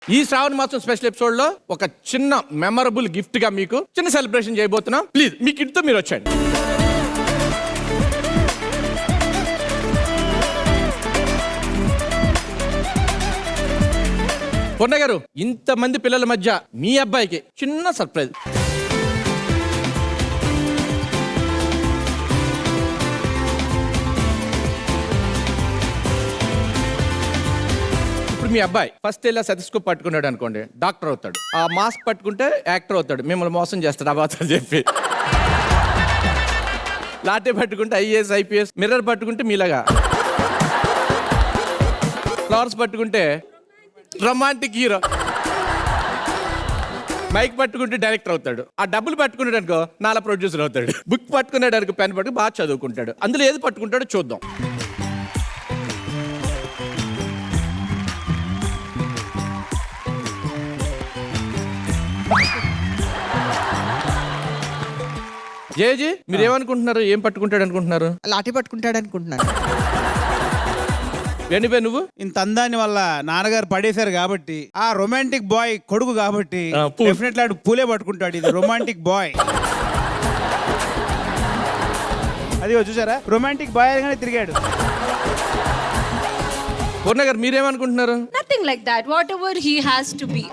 ఈ శ్రావణ మాసం special episode లో ఒక చిన్న మెమరబుల్ గిఫ్ట్ గా మీకు చిన్న సెలబ్రేషన్ చేయబోతున్నాం. ప్లీజ్ మీ కిడ్ తో మీరు వచ్చండి. పొన్న గారు, ఇంతమంది పిల్లల మధ్య మీ అబ్బాయికి చిన్న సర్ప్రైజ్. మీ అబ్బాయి ఫస్ట్ ఇలా సెటస్కోప్ పట్టుకున్నాడు అనుకోండి, డాక్టర్ అవుతాడు. ఆ మాస్క్ పట్టుకుంటే యాక్టర్ అవుతాడు, మిమ్మల్ని మోసం చేస్తాడు అబద్ధాలు చెప్పి. లాటే పట్టుకుంటే ఐఏఎస్ ఐపీఎస్, మిర్రర్ పట్టుకుంటే మీలాగా, ఫ్లవర్స్ పట్టుకుంటే రొమాంటిక్ హీరో, మైక్ పట్టుకుంటే డైరెక్టర్ అవుతాడు. ఆ డబ్బులు పట్టుకున్నాడు అనుకో నాలా ప్రొడ్యూసర్ అవుతాడు. బుక్ పట్టుకున్నాడు అనుకో పెన్ పట్టుకు బాగా చదువుకుంటాడు. అందులో ఏది పట్టుకుంటాడో చూద్దాం. జయజీ, మీరు ఏమనుకుంటున్నారు? ఏం పట్టుకుంటాడు అనుకుంటున్నారు? లాఠీ పట్టుకుంటాడు అనుకుంటున్నాను. వెనిపే నువ్వు ఇంత అందాన్ని వల్ల నాన్నగారు పడేశారు కాబట్టి, ఆ రొమాంటిక్ బాయ్ కొడుకు కాబట్టి డెఫినెట్లీ ఆడు పూలే పట్టుకుంటాడు. ఇది రొమాంటిక్ బాయ్. అది చూసారా, రొమాంటిక్ బాయ్ గానే తిరిగాడు. పూర్ణ గారు మీరేమనుకుంటున్నారు? Nothing like that. Whatever he has to be.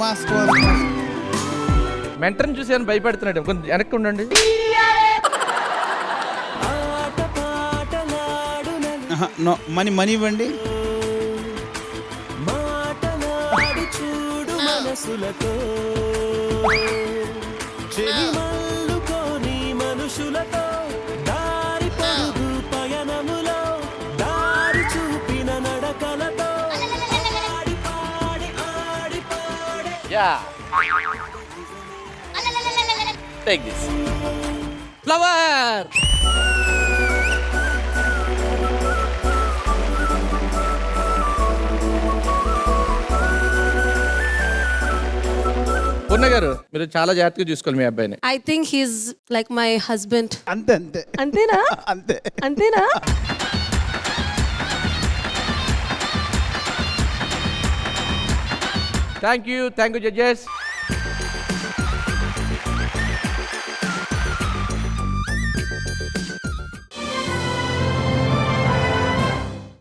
Mask మెంటర్ని చూసి అని భయపెడుతున్నాడు. కొంచెం వెనక్కి ఉండండి. మనీ మనీ ఇవ్వండి. మనుషులతో దారి పరుగు పయనములో దారి చూపిన నడకలతో ఆడి పాడి ఆడి పాడి. Take this. Flower. పూర్ణ గారు, మీరు చాలా జాగ్రత్తగా చూసుకోవాలి మీ అబ్బాయిని. I think he's like my husband. అంతే అంతే అంతేనా? అంతే అంతేనా? Thank you judges.